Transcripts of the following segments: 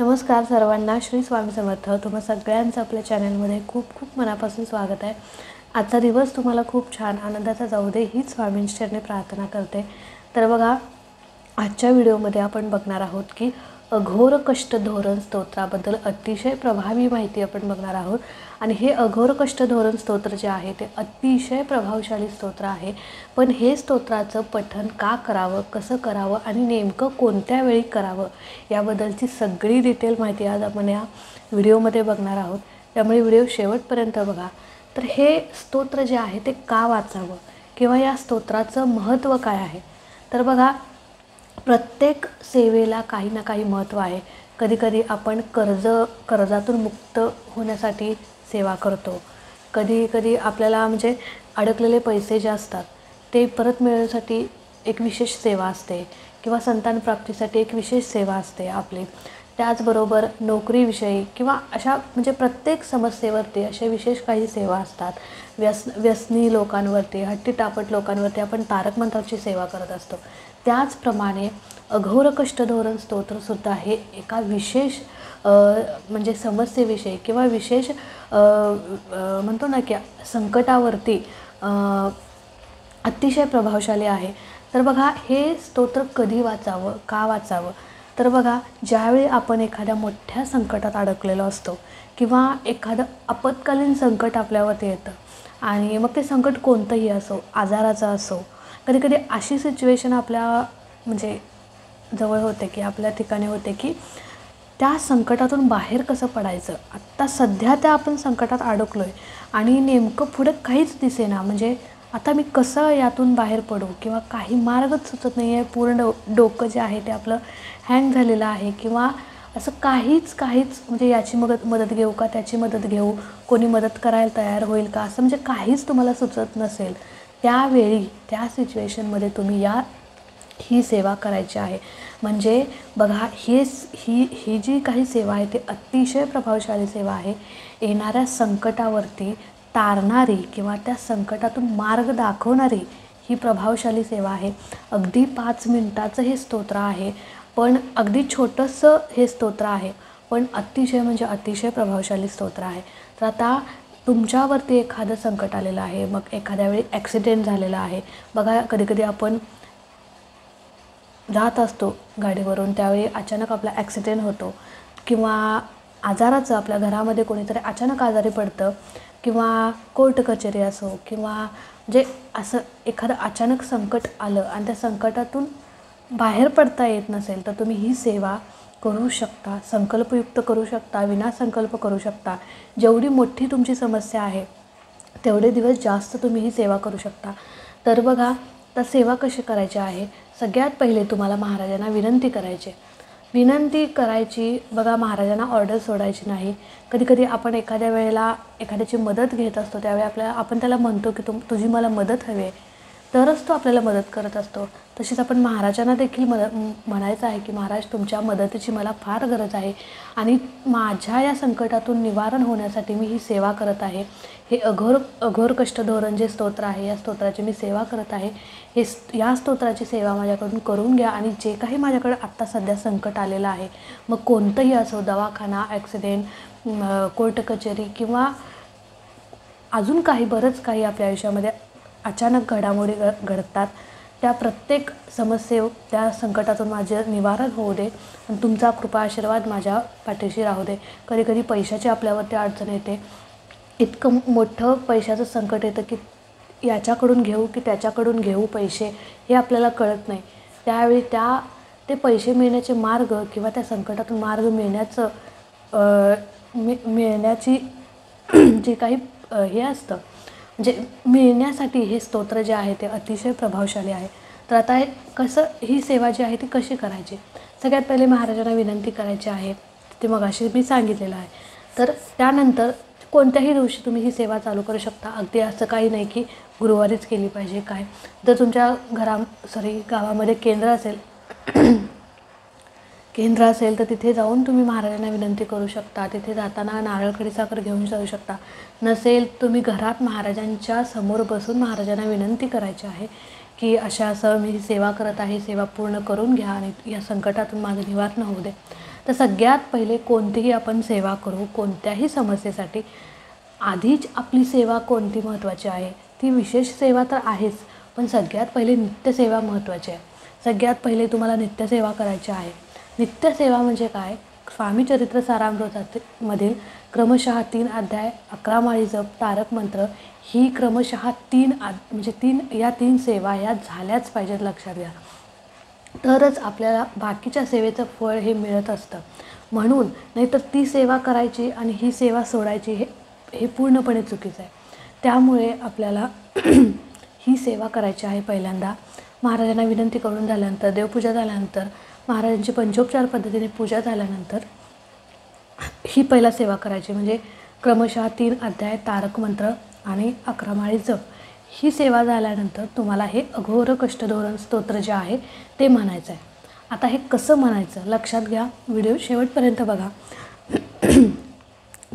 नमस्कार सर्वांना, श्री स्वामी समर्थ. तुम्हा सगळ्यांचं आपल्या चॅनलमध्ये खूप खूप मनापासून स्वागत आहे. आजचा दिवस तुम्हाला खूप छान आनंदाचा जाऊ दे हीच स्वामींच्या चरणी प्रार्थना करते. तर बघा, आजच्या व्हिडिओमध्ये आपण बघणार आहोत की अघोर कष्ट धोरण स्तोत्राबद्दल अतिशय प्रभावी माहिती आपण बघणार आहोत. आणि हे अघोर कष्ट धोरण स्तोत्र जे आहे ते अतिशय प्रभावशाली स्तोत्र आहे. पण हे स्तोत्राचं पठण का करावं, कसं करावं आणि नेमकं कोणत्या वेळी करावं याबद्दलची सगळी डिटेल माहिती आज आपण या व्हिडिओमध्ये बघणार आहोत. त्यामुळे व्हिडिओ शेवटपर्यंत बघा. तर हे स्तोत्र जे आहे ते का वाचावं किंवा या स्तोत्राचं महत्त्व काय आहे. तर बघा, प्रत्येक सेवेला काही ना काही महत्त्व आहे. कधीकधी आपण कर्जातून मुक्त होण्यासाठी सेवा करतो. कधी आपल्याला म्हणजे अडकलेले पैसे जे असतात ते परत मिळवण्यासाठी एक विशेष सेवा असते किंवा संतान प्राप्तीसाठी एक विशेष सेवा असते आपली. त्याचबरोबर नोकरीविषयी किंवा अशा म्हणजे प्रत्येक समस्येवरती अशा विशेष काही सेवा असतात. व्यसनी लोकांवरती, हट्टीटापट लोकांवरती आपण तारक मंत्राची सेवा करत असतो. त्याचप्रमाणे अघोर कष्ट धोरण स्तोत्रसुद्धा हे एका विशेष म्हणजे समस्येविषयी किंवा विशेष म्हणतो ना की संकटावरती अतिशय प्रभावशाली आहे. तर बघा, हे स्तोत्र कधी वाचावं, का वाचावं. तर बघा, ज्यावेळी आपण एखाद्या मोठ्या संकटात अडकलेलो असतो किंवा एखादं आपत्कालीन संकट आपल्यावरती येतं आणि मग ते संकट कोणतंही असो, आजाराचं असो. कधीकधी अशी सिच्युएशन आपल्या म्हणजे जवळ होते की आपल्या ठिकाणी होते की त्या संकटातून बाहेर कसं पडायचं. आत्ता सध्या त्या आपण संकटात अडकलो आहे आणि नेमकं पुढे काहीच दिसेना. म्हणजे आता मी कसं यातून बाहेर पडू किंवा काही मार्गच सुचत नाही आहे. पूर्ण डोकं जे आहे ते आपलं हँग झालेलं आहे किंवा असं काहीच म्हणजे याची मदत घेऊ का, त्याची मदत घेऊ, कोणी मदत करायला तयार होईल का, असं म्हणजे काहीच तुम्हाला सुचत नसेल. त्यावेळी त्या सिच्युएशनमध्ये तुम्ही ही सेवा करायची आहे. म्हणजे बघा, ही जी काही सेवा आहे ती अतिशय प्रभावशाली सेवा आहे. येणाऱ्या संकटावरती तारणारी किंवा त्या संकटातून मार्ग दाखवणारी ही प्रभावशाली सेवा आहे. अगदी 5 मिनिटाचं हे स्तोत्र आहे, पण अगदी छोटंसं हे स्तोत्र आहे, पण अतिशय म्हणजे अतिशय प्रभावशाली स्तोत्र आहे. तर आता तुमच्यावरती एखादं संकट आलेलं आहे, मग एखाद्या वेळी ॲक्सिडेंट झालेला आहे. बघा, कधीकधी आपण जात असतो गाडीवरून, त्यावेळी अचानक आपला ॲक्सिडेंट होतो किंवा आजाराचं आपल्या घरामध्ये कोणीतरी अचानक आजारी पडतं किंवा कोर्ट कचेरी असो किंवा म्हणजे असं एखादं अचानक संकट आलं आणि त्या संकटातून बाहेर पडता येत नसेल तर तुम्ही ही सेवा करू शकता. संकल्पयुक्त करू शकता, विनासंकल्प करू शकता. जेवढी मोठी तुमची समस्या आहे तेवढे दिवस जास्त तुम्ही ही सेवा करू शकता. तर बघा, तर सेवा कशी करायची आहे. सगळ्यात पहिले तुम्हाला महाराजांना विनंती करायची. बघा, महाराजांना ऑर्डर सोडायची नाही. कधीकधी आपण एखाद्या वेळेला एखाद्याची मदत घेत असतो, त्यावेळी आपण त्याला म्हणतो की तुझी मला मदत हवी आहे, तरच तो आपल्याला मदत करत असतो. तशीच आपण महाराजांना देखील म्हणायचं आहे की महाराज, तुमच्या मदतीची मला फार गरज आहे आणि माझ्या या संकटातून निवारण होण्यासाठी मी ही सेवा करत आहे. हे अघोर कष्ट धोरण जे स्तोत्र आहे, या स्तोत्राची मी सेवा करत आहे. या स्तोत्राची सेवा माझ्याकडून करून घ्या. आणि जे काही माझ्याकडे आत्ता सध्या संकट आलेलं आहे, मग कोणतंही असो, दवाखाना, ॲक्सिडेंट, कोर्ट कचेरी किंवा अजून काही बरंच काही आपल्या आयुष्यामध्ये अचानक घडामोडी घडतात, त्या प्रत्येक त्या संकटातून माझे निवारण होऊ दे आणि तुमचा कृपा आशीर्वाद माझ्या पाठीशी राहू दे. कधीकधी पैशाची आपल्यावरती अडचण येते. इतकं मोठं पैशाचं संकट येतं की याच्याकडून घेऊ की त्याच्याकडून घेऊ पैसे, हे आपल्याला कळत नाही. त्यावेळी ते पैसे मिळण्याचे मार्ग किंवा त्या संकटातून मार्ग मिळण्याची जे काही हे असतं, म्हणजे मिळण्यासाठी हे स्तोत्र जे आहे ते अतिशय प्रभावशाली आहे. तर आता ही सेवा जी आहे ती कशी करायची. सगळ्यात पहिले महाराजांना विनंती करायची आहे, ते मगाशी मी सांगितलेलं आहे. तर त्यानंतर कोणत्याही दिवशी तुम्ही ही सेवा चालू करू शकता. अगदी असं काही नाही की गुरुवारीच केली पाहिजे काय. जर तुमच्या गावामध्ये केंद्र असेल तर तिथे जाऊन तुम्ही महाराजांना विनंती करू शकता. तिथे जाताना नारळ, खडी साखर घेऊन जाऊ शकता. नसेल तुम्ही घरात महाराजांच्या समोर बसून महाराजांना विनंती करायची आहे की असं मी सेवा करत आहे, सेवा पूर्ण करून घ्या आणि या संकटातून माझं निवारण होऊ दे. तर सगळ्यात पहिले कोणतीही आपण सेवा करू, कोणत्याही समस्येसाठी आधीच आपली सेवा कोणती महत्त्वाची आहे, ती विशेष सेवा तर आहेच, पण सगळ्यात पहिले नित्यसेवा महत्त्वाची आहे. सगळ्यात पहिले तुम्हाला नित्यसेवा करायची आहे. नित्यसेवा म्हणजे काय? स्वामी चरित्र सारामृतामधील क्रमशः 3 अध्याय, 11 माळी जप, तारक मंत्र ही क्रमशः 3 सेवा या झाल्याच पाहिजेत, लक्षात घ्या. तरच आपल्याला बाकीच्या सेवेचं फळ हे मिळत असतं. म्हणून नाहीतर ती सेवा करायची आणि ही सेवा सोडायची हे पूर्णपणे चुकीचं आहे. त्यामुळे आपल्याला ही सेवा करायची आहे. पहिल्यांदा महाराजांना विनंती करून झाल्यानंतर, देवपूजा झाल्यानंतर, महाराजांची पंचोपचार पद्धतीने पूजा झाल्यानंतर ही पहिला सेवा करायची, म्हणजे क्रमशः 3 अध्याय, तारक मंत्र आणि 11 माळी जप. ही सेवा झाल्यानंतर तुम्हाला हे अघोर कष्टधोरण स्तोत्र जे आहे ते म्हणायचं आहे. आता हे कसं म्हणायचं लक्षात घ्या, व्हिडिओ शेवटपर्यंत बघा.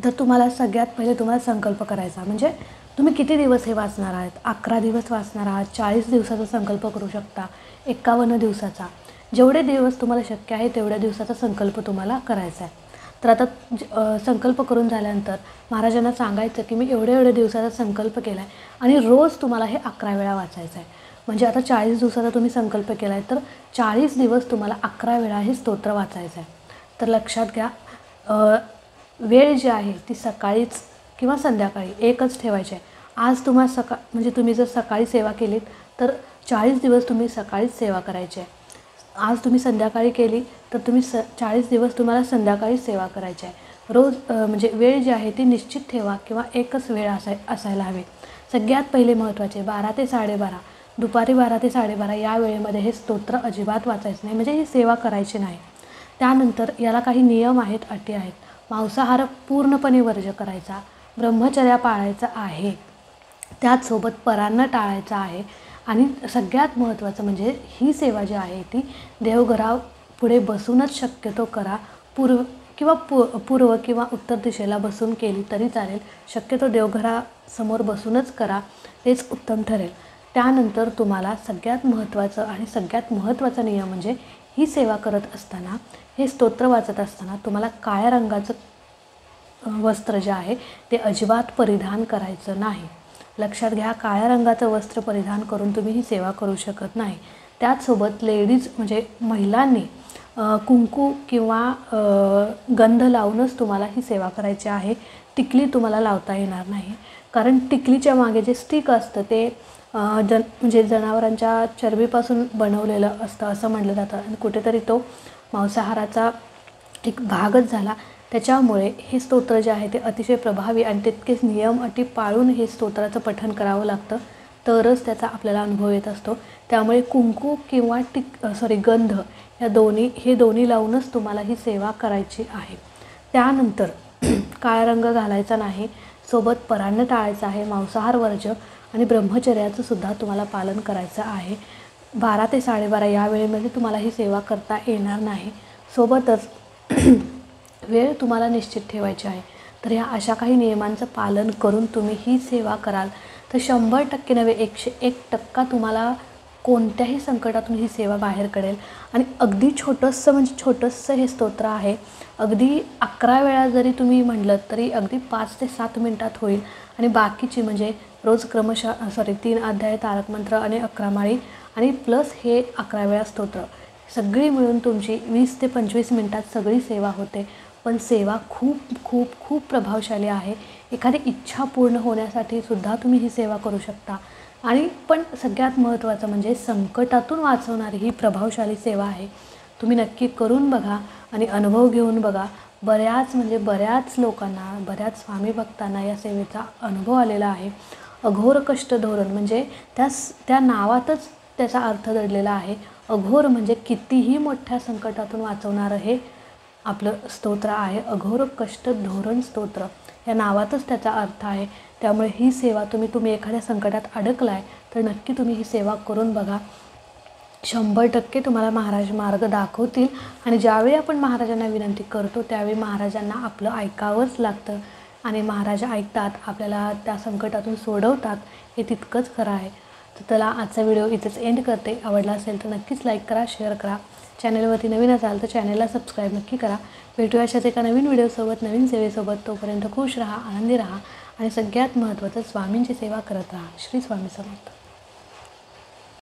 तर तुम्हाला सगळ्यात पहिले तुम्हाला संकल्प करायचा, म्हणजे तुम्ही किती दिवस हे वाचणार आहात. 11 दिवस वाचणार आहात, 40 दिवसाचा संकल्प करू शकता, 51 दिवसाचा, जेवढे दिवस तुम्हाला शक्य आहे तेवढ्या दिवसाचा संकल्प तुम्हाला करायचा आहे. तर आता संकल्प करून झाल्यानंतर महाराजांना सांगायचं की मी एवढे दिवसाचा संकल्प केला आहे आणि रोज तुम्हाला हे 11 वेळा वाचायचं आहे. म्हणजे आता 40 दिवसाचा तुम्ही संकल्प केला आहे, तर 40 दिवस तुम्हाला 11 वेळा हे स्तोत्र वाचायचं आहे. तर लक्षात घ्या, वेळ जी आहे ती सकाळीच किंवा संध्याकाळी एकच ठेवायची आहे. आज तुम्हाला म्हणजे तुम्ही जर सकाळी सेवा केलीत तर 40 दिवस तुम्ही सकाळीच सेवा करायची आहे. आज तुम्ही संध्याकाळी केली तर तुम्ही 40 दिवस तुम्हाला संध्याकाळी सेवा करायची आहे. रोज म्हणजे वेळ जी आहे ती निश्चित ठेवा किंवा एकच वेळ असायला हवी. सगळ्यात पहिले महत्त्वाचे 12 ते 12:30, दुपारी 12 ते 12:30 या वेळेमध्ये हे स्तोत्र अजिबात वाचायचं नाही, म्हणजे ही सेवा करायची नाही. त्यानंतर याला काही नियम आहेत, अटी आहेत. मांसाहार पूर्णपणे वर्ज्य करायचा, ब्रह्मचर्या पाळायचा आहे, त्याचसोबत परान्न टाळायचं आहे. आणि सगळ्यात महत्त्वाचं म्हणजे ही सेवा जी आहे ती देवघरापुढे बसूनच शक्यतो करा. पूर्व किंवा उत्तर दिशेला बसून केली तरी चालेल, शक्यतो देवघरासमोर बसूनच करा, तेच उत्तम ठरेल. त्यानंतर तुम्हाला सगळ्यात महत्त्वाचा नियम म्हणजे ही सेवा करत असताना, हे स्तोत्र वाचत असताना तुम्हाला काळ्या रंगाचं वस्त्र जे आहे ते अजिबात परिधान करायचं नाही. लक्षात घ्या, काळ्या रंगाचं वस्त्र परिधान करून तुम्ही ही सेवा करू शकत नाही. त्याचसोबत लेडीज म्हणजे महिलांनी कुंकू किंवा गंध लावूनच तुम्हाला ही सेवा करायची आहे. टिकली तुम्हाला लावता येणार नाही, कारण टिकलीच्या मागे जे स्टिक असतं ते म्हणजे जनावरांच्या चरबीपासून बनवलेलं असतं असं म्हटलं जातं आणि कुठेतरी तो मांसाहाराचा एक भागच झाला. त्याच्यामुळे हे स्तोत्र जे आहे ते अतिशय प्रभावी आणि तितकेच नियम अटी पाळून हे स्तोत्राचं पठण करावं लागतं, तरच त्याचा आपल्याला अनुभव येत असतो. त्यामुळे कुंकू किंवा गंध हे दोन्ही लावूनच तुम्हाला ही सेवा करायची आहे. त्यानंतर काळा रंग घालायचा नाही, सोबत परान्न टाळायचं आहे, मांसाहार वर्ज्य आणि ब्रह्मचर्याचं सुद्धा तुम्हाला पालन करायचं आहे. 12 ते 12:30 या वेळेमध्ये तुम्हाला ही सेवा करता येणार नाही. सोबतच वेळ तुम्हाला निश्चित ठेवायची आहे. तर ह्या अशा काही नियमांचं पालन करून तुम्ही ही सेवा कराल तर 100% नव्हे 101% तुम्हाला कोणत्याही संकटातून ही सेवा बाहेर करेल. आणि अगदी छोटंसं हे स्तोत्र आहे. अगदी 11 वेळा जरी तुम्ही म्हटलं तरी अगदी 5 ते 7 मिनटात होईल. आणि बाकीची म्हणजे रोज 3 अध्याय, तारक मंत्र आणि 11 माळी आणि प्लस हे 11 वेळा स्तोत्र, सगळी मिळून तुमची 20 ते 25 मिनटात सगळी सेवा होते. पण सेवा खूप खूप खूप प्रभावशाली आहे. एखादी इच्छा पूर्ण होण्यासाठी सुद्धा तुम्ही ही सेवा करू शकता. आणि पण सगळ्यात महत्त्वाचं म्हणजे संकटातून वाचवणारी ही प्रभावशाली सेवा आहे. तुम्ही नक्की करून बघा आणि अनुभव घेऊन बघा. बऱ्याच लोकांना, बऱ्याच स्वामी भक्तांना या सेवेचा अनुभव आलेला आहे. अघोर कष्ट धोरण म्हणजे त्या नावातच त्याचा अर्थ दडलेला आहे. अघोर म्हणजे कितीही मोठ्या संकटातून वाचवणारं हे आपलं स्तोत्र आहे. अघोर कष्ट धोरण स्तोत्र या नावातच त्याचा अर्थ आहे. त्यामुळे ही सेवा तुम्ही एखाद्या संकटात अडकलाय तर नक्की तुम्ही ही सेवा करून बघा. 100% तुम्हाला महाराज मार्ग दाखवतील. आणि ज्यावेळी आपण महाराजांना विनंती करतो त्यावेळी महाराजांना आपलं ऐकावंच लागतं आणि महाराज ऐकतात, आपल्याला त्या संकटातून सोडवतात, हे तितकंच खरं आहे. तर चला आजचा व्हिडिओ इथेच एंड करते. आवडला असेल तर नक्कीच लाईक करा, शेअर करा. चॅनलवरती नवीन असाल तर चॅनलला सबस्क्राईब नक्की करा. भेटूया अशाच एका नवीन व्हिडिओसोबत, नवीन सेवेसोबत. तोपर्यंत खुश राहा, आनंदी राहा आणि सगळ्यात महत्त्वाचं स्वामींची सेवा करत राहा. श्री स्वामी समर्थ.